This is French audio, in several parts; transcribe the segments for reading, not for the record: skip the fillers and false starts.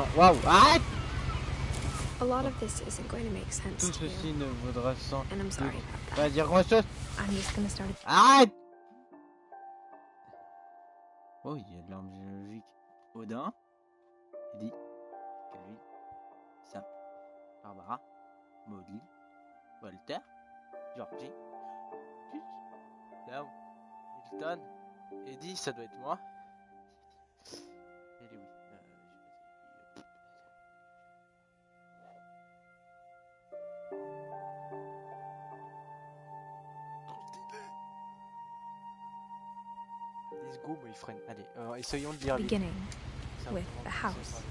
sans... Waouh, arrête! A lot of this isn't going to make sense Tout to ceci you, ne vaudra sans... and I'm sorry about Pas that. dire grand chose. I'm just gonna start. Arrête! Oh, il y a de l'arme géologique. Odin, Eddie, Calvin, Sam, Barbara, Maudley, Walter, Georgie, Tus, Dao, Milton, Eddie, ça doit être moi. Et oui, Let's go, my friend. Allez, essayons de lire les... Beginning with the house.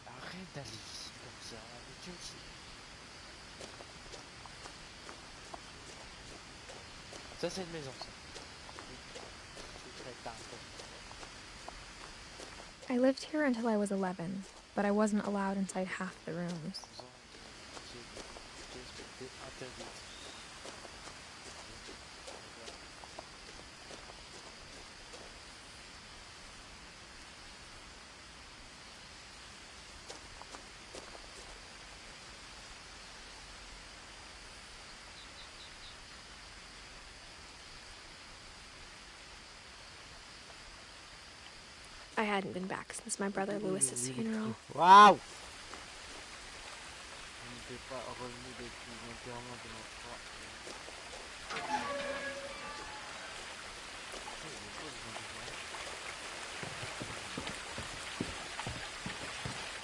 Arrête d'aller vite comme ça, mais tu me sais. Ça c'est une maison, ça. I lived here until I was 11, but I wasn't allowed inside half the rooms. I hadn't been back since my brother Lewis's funeral. Wow!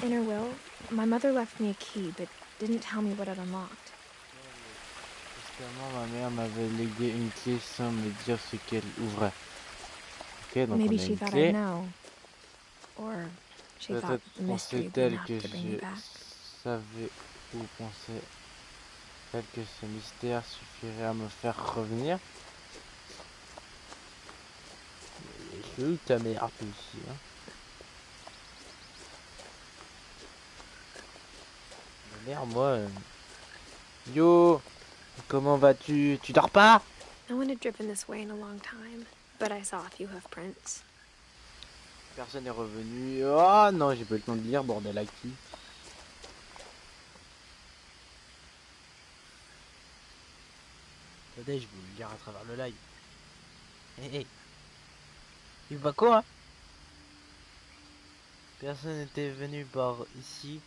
In her will, my mother left me a key, but didn't tell me what it unlocked. Ma mère m'avait légué une clé sans me dire ce qu'elle ouvrait. Ok, donc Maybe on a she une thought clé. I'd know. Or she thought the mystery would be Pensait-elle enough que to bring me je back. savais ou pensait-elle que ce mystère suffirait à me faire revenir? Je veux ta mère ici, hein. Ma mère, moi... Yo! Comment vas-tu? Tu dors pas? No one had driven this way in a long time, but I saw a few hoof prints. Personne n'est revenu. Oh non, j'ai pas eu le temps de lire, bordel à qui? Attendez, je vous le lire à travers le live. Hé hé! Il va quoi? Personne n'était venu par ici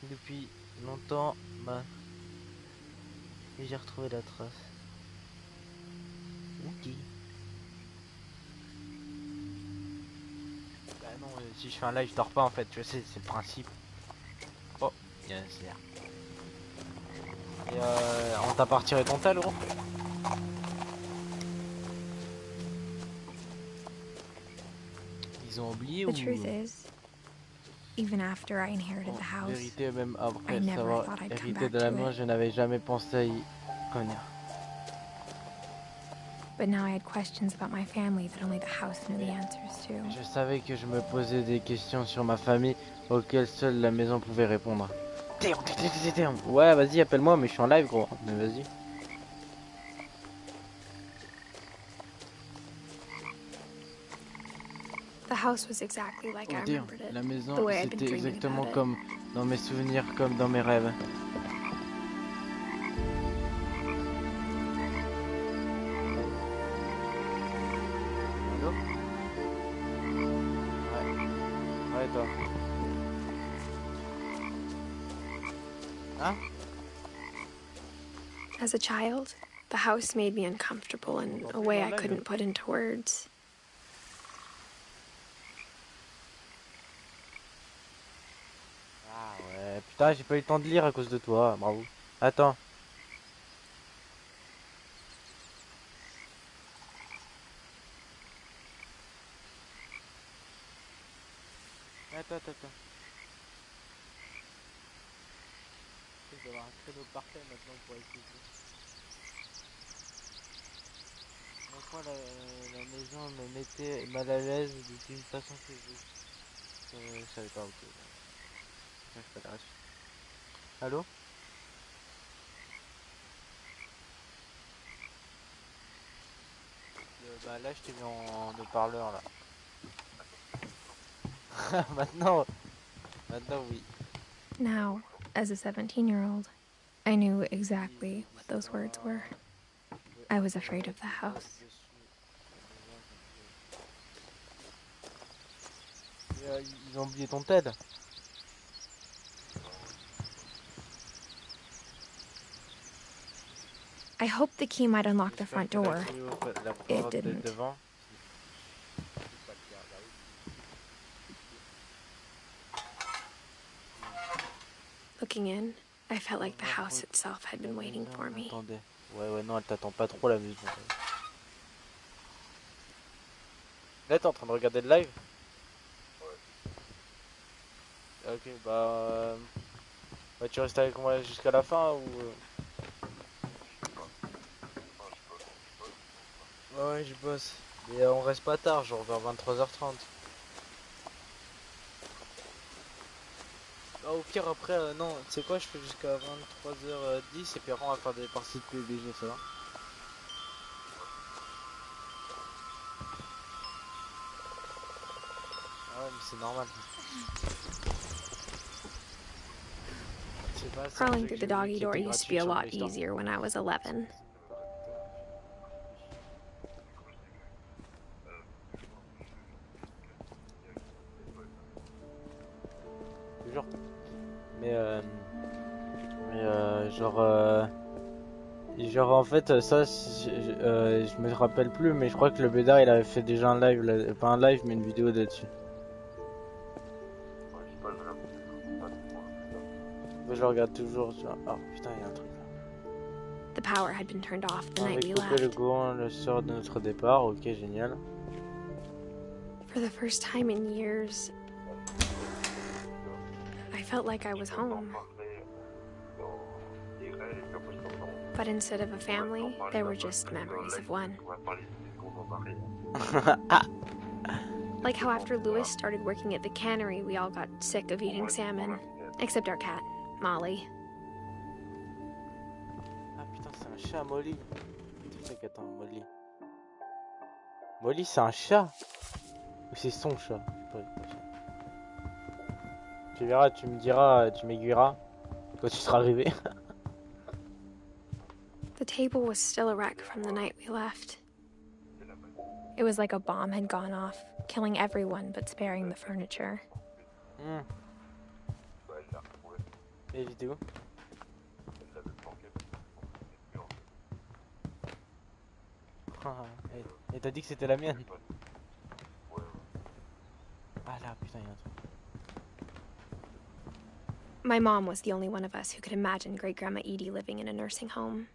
depuis longtemps, et j'ai retrouvé la trace. Ok. Bah non, si je fais un live, je dors pas en fait, tu sais, c'est le principe. Oh, il y a un cerf. Et on t'a pas retiré ton tel, gros? Ils ont oublié ou... The truth is, even after I inherited the En house, vérité, même après I never savoir thought I'd come hérité back de la to main, it. je n'avais jamais pensé à y revenir. But now I had questions about my family that only the house knew the answers to. Je savais que je me posais des questions sur ma famille auxquelles seule la maison pouvait répondre. Ouais, vas-y, appelle-moi, mais je suis en live, gros. Mais vas-y. The house was exactly like I remembered it. La maison, The way I'd been c'était dreaming exactement about it. comme dans mes souvenirs, comme dans mes rêves. Allô? Ouais, toi. Hein? As a child, the house made me uncomfortable in a way I couldn't put into words. Ah ouais, putain, j'ai pas eu le temps de lire à cause de toi, bravo. Attends. Attends. Je vais avoir un créneau parfait maintenant pour essayer. Moi, la maison me mettait mal à l'aise d'une façon que je savais pas, ok. Je sais pas la suite. Allô? Bah là, je t'ai mis en haut-parleur là. Maintenant, maintenant oui. Now, as a 17-year-old, I knew exactly what those words were. I was afraid of the house. Ils ont oublié ton tel. I hoped the key might unlock the front door. It didn't. Looking in, I felt like the house itself had been waiting for me. Ouais, non, elle t'attend pas trop la maison. Là, t'es en train de regarder le live? Ok, bah tu restes avec moi jusqu'à la fin ou... Ouais, je bosse. Mais on reste pas tard, genre vers 23h30. Ah, au pire, après, non, tu sais quoi, je fais jusqu'à 23h10 et puis après on va faire des parties de PUBG, ça va? Ah ouais, mais c'est normal. Je sais pas, c'est un Crawling jeu que through the j'ai vu doggy qui door était used to gratuit be a sur lot Play Store. easier when I was 11. Toujours. Genre en fait ça je me rappelle plus mais je crois que le Bédard il avait fait déjà un live pas un live mais une vidéo là-dessus. Je le regarde toujours tu vois. Oh putain il y a un truc là. The power had been turned off the On night avait we coupé le left. courant le soir de notre départ, ok génial. For the first time in years, I felt like I was home. But instead of a family, there were just memories of one. Like how after Louis started working at the cannery, we all got sick of eating salmon. Except our cat, Molly. Ah putain c'est un chat Molly. Attends Molly. Molly c'est un chat. Ou c'est son chat? Tu verras, tu me diras, tu m'aiguilleras quand tu seras arrivé. The table was still a wreck from the night we left. It was like a bomb had gone off, killing everyone but sparing the furniture. Les vidéos. Et t'as dit que c'était la mienne. Ah là putain il y a un truc. My mom was the only one of us who could imagine Great-Grandma Edie living in a nursing home.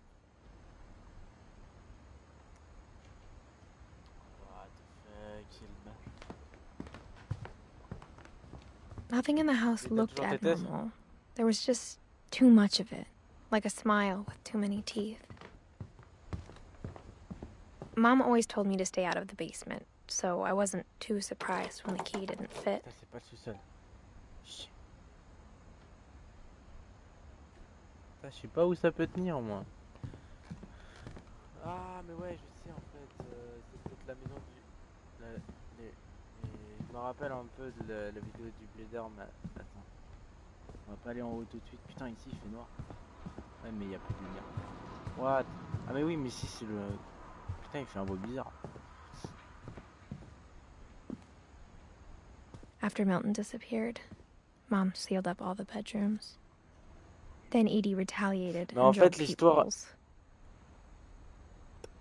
Nothing in the house looked abnormal. There was just too much of it, like a smile with too many teeth. Mom always told me to stay out of the basement, so I wasn't too surprised when the key didn't fit. C'est pas le sous-sol. Je sais pas où ça peut tenir moi. Ah mais ouais je sais en fait c'est peut-être la maison du... Je me rappelle un peu de la vidéo du Blader mais attends. On va pas aller en haut tout de suite. Putain ici il fait noir. Ouais mais il y a plus de lumière. What? Ah mais oui mais si c'est le... Putain il fait un beau bizarre. After Milton disappeared, Mom sealed up all the bedrooms. Then Edie retaliated and drilled peepholes.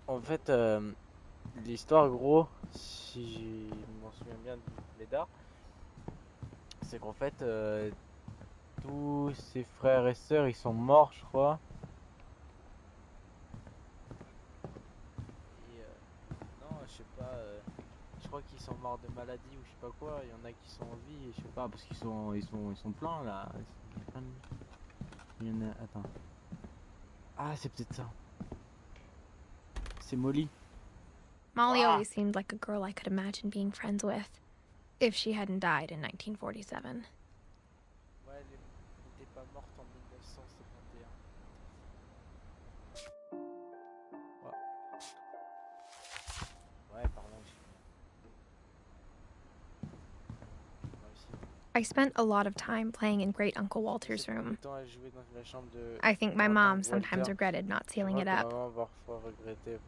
En fait, l'histoire, gros, si je m'en souviens bien du Blédard, c'est qu'en fait, tous ses frères et sœurs, ils sont morts, je crois. Et, non, je sais pas, je crois qu'ils sont morts de maladie ou je sais pas quoi. Il y en a qui sont en vie, et je sais pas, parce qu'ils sont pleins là. Il y en a, attends. Ah, c'est peut-être ça. C'est Molly. Molly always seemed like a girl I could imagine being friends with, if she hadn't died in 1947. Ouais, elle n'était pas morte en 1971. Ouais, pardon. I spent a lot of time playing in Great Uncle Walter's J'ai room. passé temps à jouer dans la chambre de I think my grand-tante mom sometimes Walter. regretted not Je sealing crois it que up. maman parfois regrettait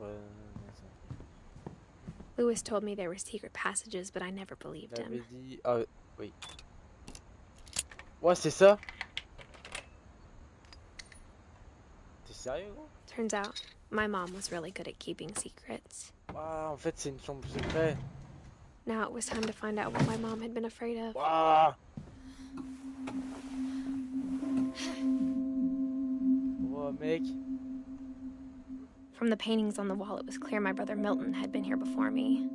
Louis told me there were secret passages, but I never believed il avait him. dit... Ah oui. Ouais, c'est ça. T'es sérieux, gros? Turns out, my mom was really good at keeping secrets. Waouh, en fait, c'est une chambre secrète. Now it was time to find out what my mom had been afraid of. Waouh. Oh, mec. From the paintings on the wall, it was clear my brother Milton had been here before me.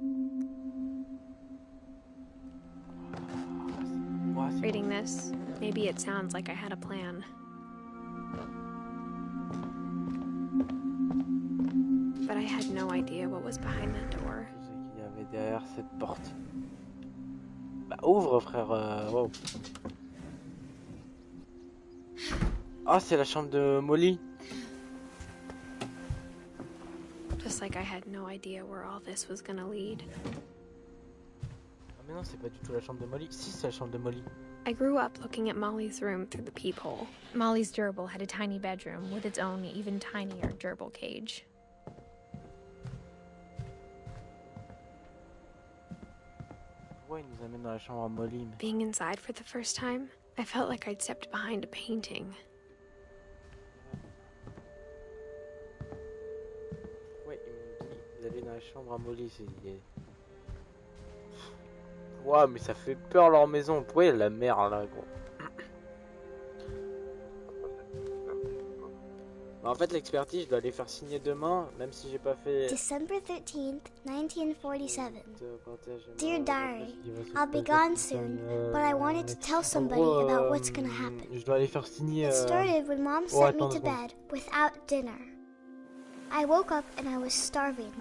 Reading this, maybe it sounds like I had a plan. But I had no idea what was behind that door. Je sais qu'il y avait derrière cette porte. Bah ouvre, frère. Wow. Ah, c'est la chambre de Molly. Just like I had no idea where all this was gonna lead. Ah mais non, c'est pas du tout la chambre de Molly. Si, c'est la chambre de Molly. I grew up looking at Molly's room through the peephole. Molly's gerbil had a tiny bedroom with its own even tinier gerbil cage. Pourquoi il nous amène dans la chambre à Molly mais... Being inside for the first time, I felt like I'd stepped behind a painting. Ouais, il me dit d'aller dans la chambre à Molly. Ouah, mais ça fait peur leur maison. Pourquoi il y a de la merde là, gros? Bah, en fait, l'expertise, je dois aller faire signer demain, même si j'ai pas fait. December 13th, 1947. Dear Diary, I'll be gone soon, but I wanted to tell somebody about what's gonna happen. Je dois aller faire signer. It started when Mom Oh, sent me attends to deux secondes. bed without dinner. I woke up and I was starving,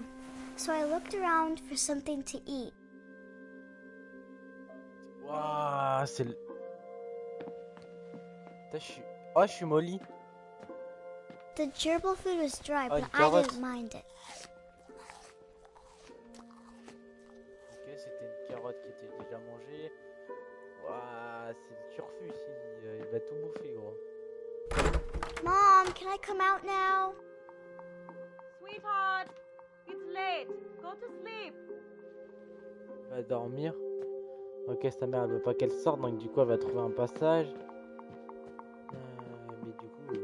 so I looked around for something to eat. Waouh, c'est le. Putain, je suis. Oh, je suis Molly. The gerbil food was dry, but une I carotte. didn't mind it. Ok, c'était une carotte qui était déjà mangée. Waouh, c'est le turfu ici. Il va tout bouffer, gros. Mom, can I come out now? Sweetheart, it's late. Go to sleep. Elle va dormir. Ok, sa mère elle veut pas qu'elle sorte, donc du coup elle va trouver un passage. Mais du coup, oui.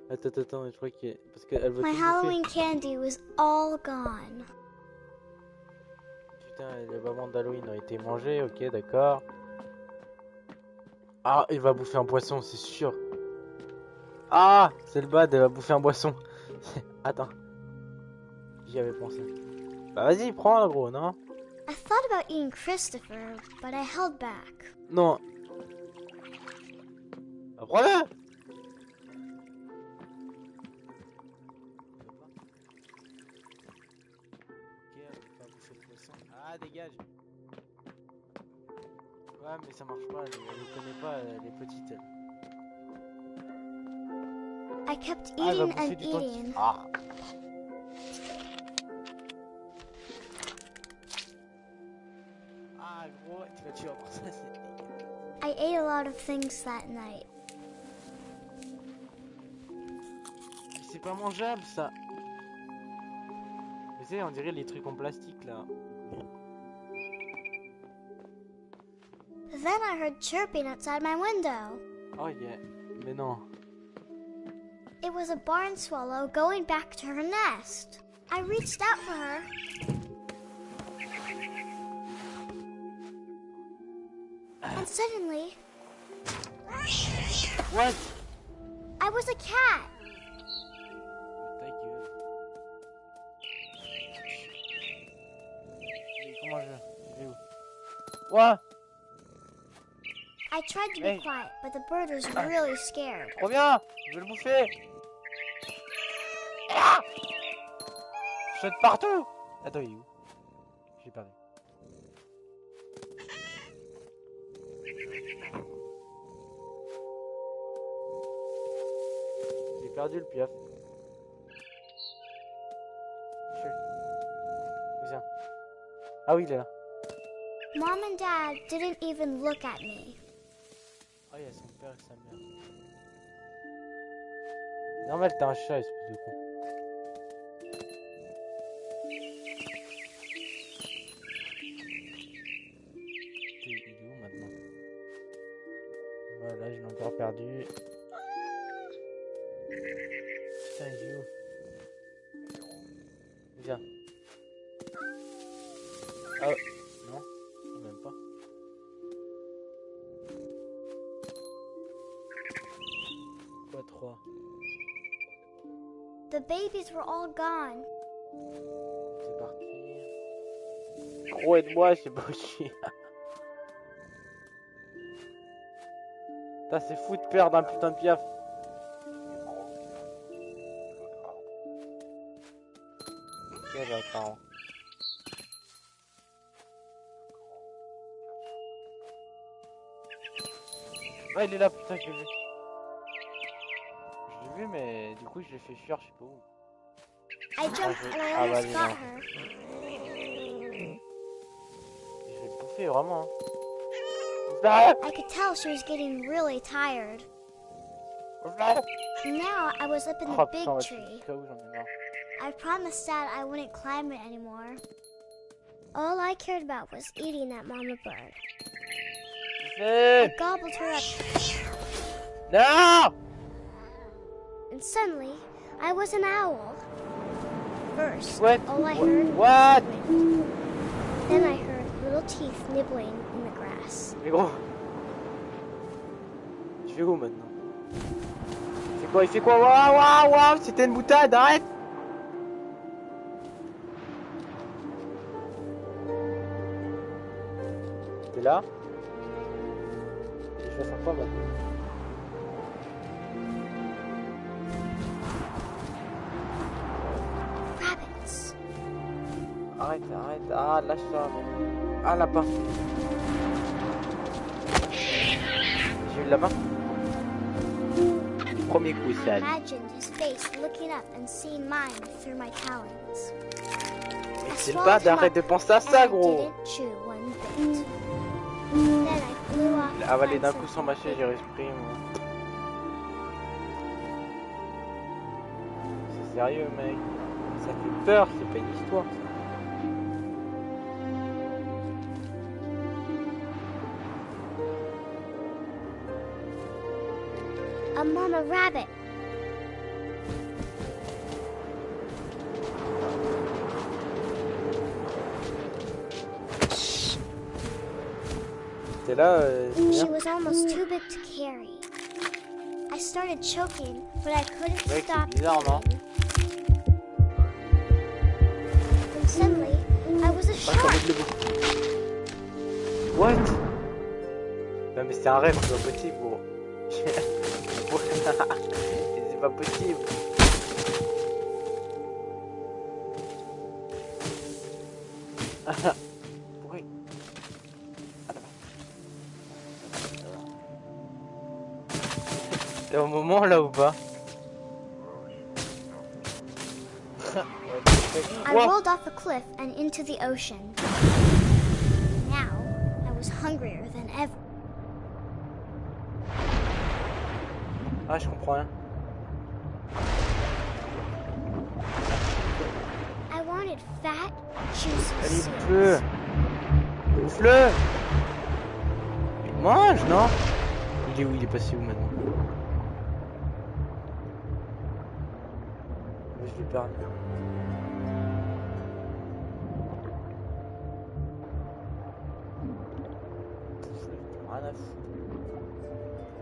Attends, je crois que parce qu'elle veut My tout Halloween bouffer. candy was all gone. Putain, les bonbons d'Halloween ont été mangés, ok, d'accord. Ah, il va bouffer un poisson, c'est sûr. Ah, c'est le bad, elle va bouffer un poisson. Attends, j'y avais pensé. Bah vas-y, prends là, gros, non? I thought about eating Christopher, but I held back. Non. Bah, prends-le. Ah, dégage. Ouais, mais ça marche pas, elle les connaît pas, les petites. Elle. I kept Ah, elle va eating bouffer and du temps. eating. Ah. Ah, gros, tu vas tuer pour ça, c'est... I ate a lot of things that night. C'est pas mangeable, ça. Tu sais, on dirait les trucs en plastique, là. Then I heard chirping outside my window. Oh, yeah. Mais non. It was a barn swallow going back to her nest. I reached out for her. And suddenly, What? I was a cat. Ta gueule. Comment je vais où? What? I tried to be Hey. quiet, but the bird was really scared. Reviens, je vais le bouffer. Ah, je saute partout. Attends, il est où? J'ai perdu. J'ai perdu le piaf. Viens. Ah oui, il est là. Mom and Dad didn't even look at me. Ah, il y a son père et sa mère. Normal, t'as un chat, espèce de con. Il est où maintenant? Voilà, je l'ai encore perdu. Putain, il est où? Viens. Ah, non, même pas. Quoi, 3? The babies were all gone. C'est parti. Gros, aide-moi, je sais pas où je suis. Putain, c'est fou de perdre un putain de piaf. Quel attends. Ah, il est là, putain, je l'ai vu. Je l'ai vu, mais du coup, je l'ai fait fuir, je sais pas où. I jumped and I almost got her. Je l'ai bouffé, vraiment. Hein. I could tell she was getting really tired. Now I was up in the big tree. I promised Dad I wouldn't climb it anymore. All I cared about was eating that mama bird. I gobbled her up. No! And suddenly, I was an owl. First, What? all I heard What? was wind. Then I heard little teeth nibbling in the grass. Mais gros, je vais où maintenant? Il fait quoi? Waouh, waouh, waouh, c'était une boutade, arrête! T'es là? Et je vais faire quoi maintenant? Rabbits. Arrête, arrête, ah, lâche ça. Ah, lapin. J'ai eu le lapin. Premier coup, ça. Imagined his face looking up and seeing mine through my talons. C'est le bad, arrête de penser à ça, gros. Avaler d'un coup sans mâcher, j'ai respiré. C'est sérieux, mec. Ça fait peur, c'est pas une histoire. A mama rabbit. T'es là, She was almost too big to carry. I started choking, but I couldn't stop. Bizarre, non? And suddenly, I was a shark. What? Non mais c'est un rêve, c'est pas possible, gros. C'est pas possible. Pourquoi? T'es au moment là ou pas? I rolled off a cliff and into the ocean. Now, I was hungrier than ever. Ah, je comprends rien. I wanted fat, juicy Allez, soup. bouffe-le. Bouffe-le. Mange, non? Il est où? Il est passé où maintenant? Je l'ai perdu. Rien à foutre.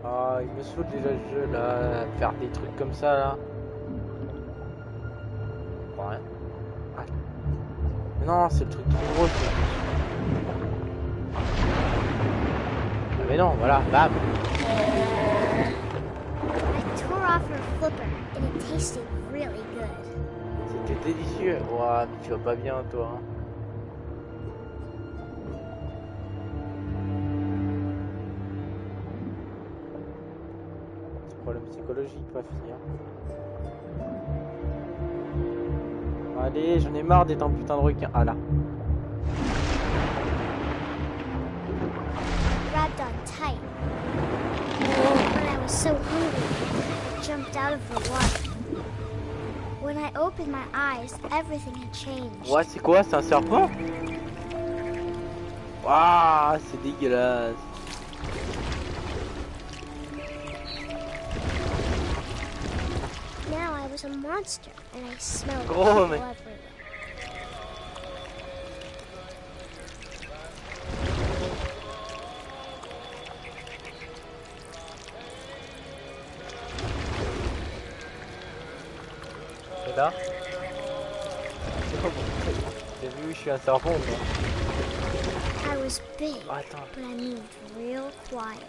Ah, il me saoule déjà le jeu là, à faire des trucs comme ça là. Bon, rien. Ah. Mais non, c'est le truc trop gros. Ah, mais non, voilà, bam. I tore off her flipper and it tasted really good. C'était délicieux. Ouah, mais tu vas pas bien toi. Hein. Problème psychologique, ma fille. Hein. Allez, j'en ai marre d'être un putain de requin. Ah là. was so hungry, I jumped out of the water. When I opened my eyes, everything had changed. Ouais, c'est quoi? C'est un serpent? Waouh, c'est dégueulasse. Now I was a monster, and I smelled Gros, people mais... everywhere. Et là? T'as vu où je suis un serpent ou pas? I was big, Attends. but I moved real quiet.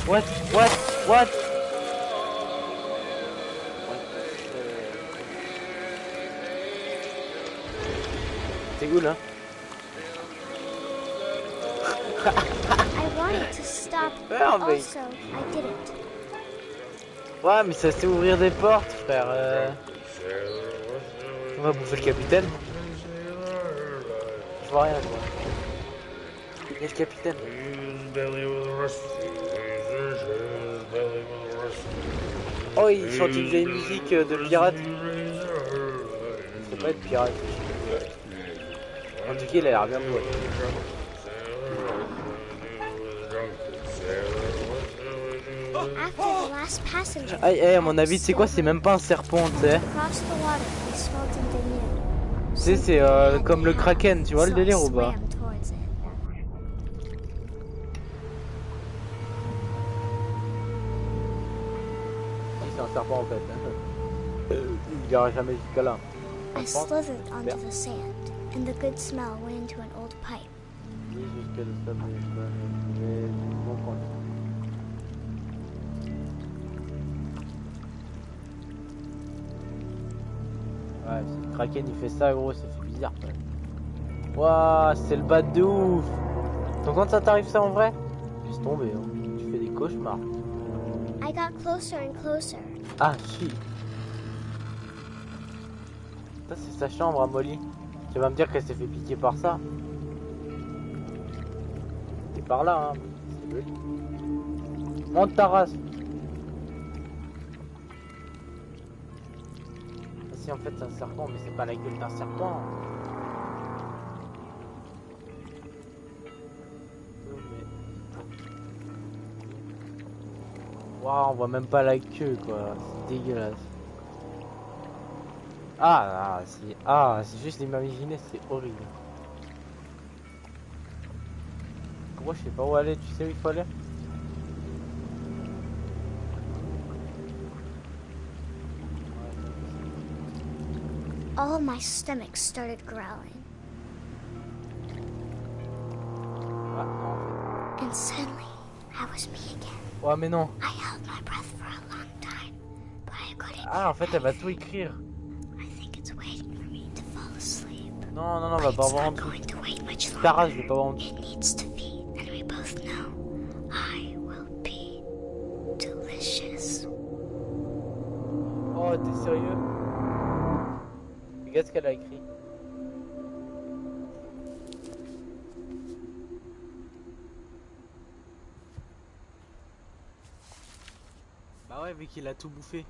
What? What? What? C'est cool, hein? I wanted to stop, but Merde, mec. also I didn't. Ouais, mais ça sait ouvrir des portes, frère. On va bouffer le capitaine. Je vois rien, quoi. Il y a le capitaine. Oh, il chante une vieille musique de pirate. Ça peut être pirate. En tout cas, il a l'air bien beau. After the last passenger, Ah, à mon avis, tu sais quoi, c'est même pas un serpent, tu sais. across the water, I smelled something new. Tu sais, c'est comme le kraken, tu vois le délire ou pas? C'est un serpent en fait. Il ira jamais jusqu'à là. I slithered onto the sand, and the good smell went into an old pipe. Oui, jusqu'à le sable, mais bon point. Ouais, si le kraken il fait ça, gros, ça fait bizarre. Waouh, c'est le bad de ouf. Donc quand ça t'arrive ça en vrai, laisse tomber, hein. Tu fais des cauchemars. I got closer and closer. Ah, shit. Ça, c'est sa chambre à Molly. Tu vas me dire qu'elle s'est fait piquer par ça. T'es par là, hein. C'est joli. Monte ta race. Si en fait c'est un serpent, mais c'est pas la gueule d'un serpent. Waouh, on voit même pas la queue quoi, c'est dégueulasse. C'est juste d'imaginer, c'est horrible. Moi je sais pas où aller, tu sais où il faut aller? All my stomach started growling. Ah non en fait. And suddenly, I was me again. Ouais mais non. I held my breath for a long time, but I couldn't. Ah en fait elle va tout écrire. I think it's waiting for me to fall asleep. Non, on va pas avoir en dessous. Taras, je vais pas avoir en dessous. It needs to feed, and we both know I will be delicious. Oh, t'es sérieux? Regarde ce qu'elle a écrit. Bah ouais, vu qu'il a tout bouffé.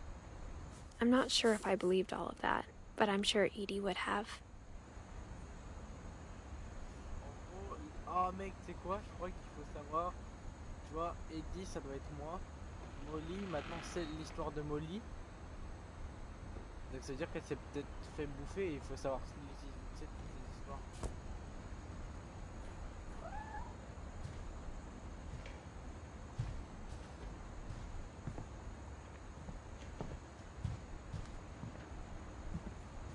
I'm not sure if I believed all of that, but I'm sure Edie would have. Oh mec, tu sais quoi? Je crois qu'il faut savoir. Tu vois, Eddie, ça doit être moi. Molly, maintenant c'est l'histoire de Molly. Donc ça veut dire qu'elle s'est peut-être fait bouffer et il faut savoir toutes les histoires.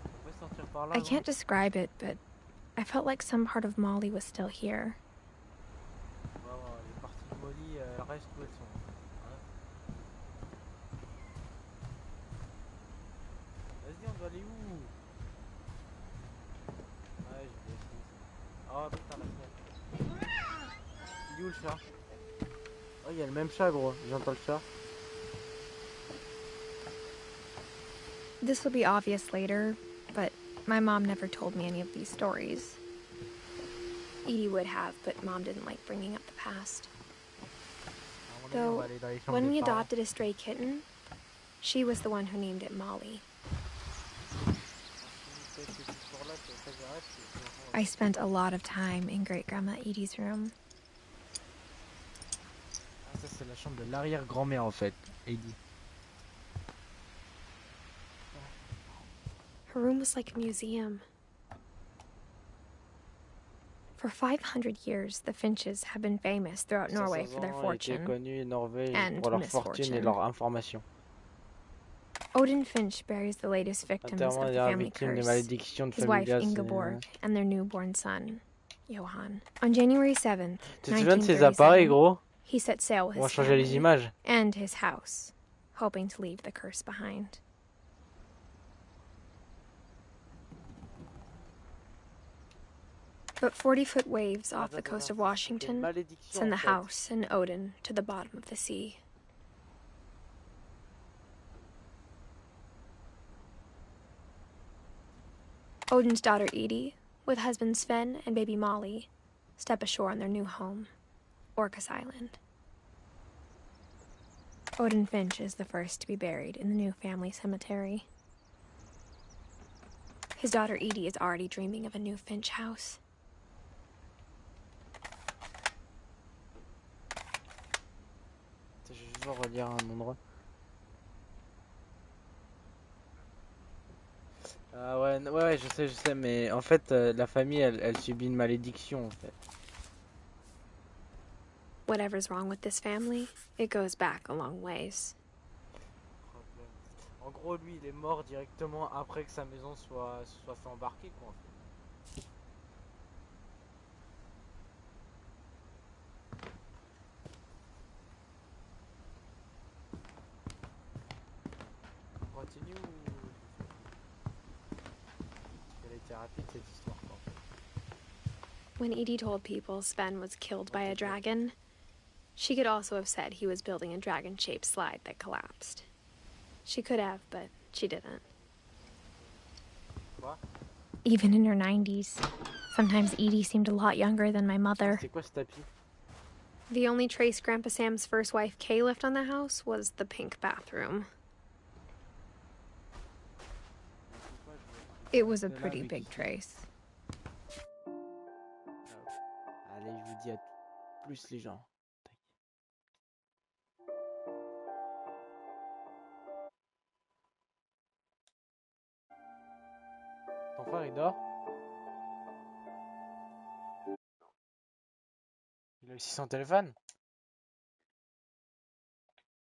On peut sortir par là, I non? can't describe it, but I felt like some part of Molly was still here. On va voir, les parties de Molly, elles restent où elles sont. Vas-y, on doit aller où? Ouais, je vais essayer ça. Oh putain, la fenêtre. Il est où le chat? Oh, il y a le même chat, gros. J'entends le chat. This will be obvious later, but my mom never told me any of these stories. Edie would have, but Mom didn't like bringing up the past. Though, when we adopted a stray kitten, she was the one who named it Molly. I spent a lot of time in Great-Grandma Edie's room. Ah, ça c'est la chambre de l'arrière-grand-mère en fait, Edie. Her room was like a museum. For 500 years, the Finches have been famous throughout Norway for their fortune and misfortune. Odin Finch buries the latest victims of the family curse, his wife Ingeborg and their newborn son, Johan. On January 7th, 1937, he set sail with his family and his house, hoping to leave the curse behind. But 40-foot waves off the coast of Washington send the house and Odin to the bottom of the sea. Odin's daughter Edie, with husband Sven and baby Molly, step ashore on their new home, Orcas Island. Odin Finch is the first to be buried in the new family cemetery. His daughter Edie is already dreaming of a new Finch house. Je vais relire un endroit. Ah ouais, je sais, mais en fait, la famille, elle subit une malédiction en fait. Whatever's wrong with this family, it goes back a long ways. En gros, lui, il est mort directement après que sa maison soit fait embarquer, quoi, en fait. On continue ou... Elle a été rapide, cette histoire, quoi. When Edie told people Sven was killed by a dragon, she could also have said he was building a dragon-shaped slide that collapsed. She could have, but she didn't. Quoi? Even in her 90s, sometimes Edie seemed a lot younger than my mother. C'est quoi ce tapis? The only trace Grandpa Sam's first wife Kay left on the house was the pink bathroom. It was a pretty big trace. Allez, je vous dis à plus les gens. Ton frère il dort? Il a aussi son téléphone?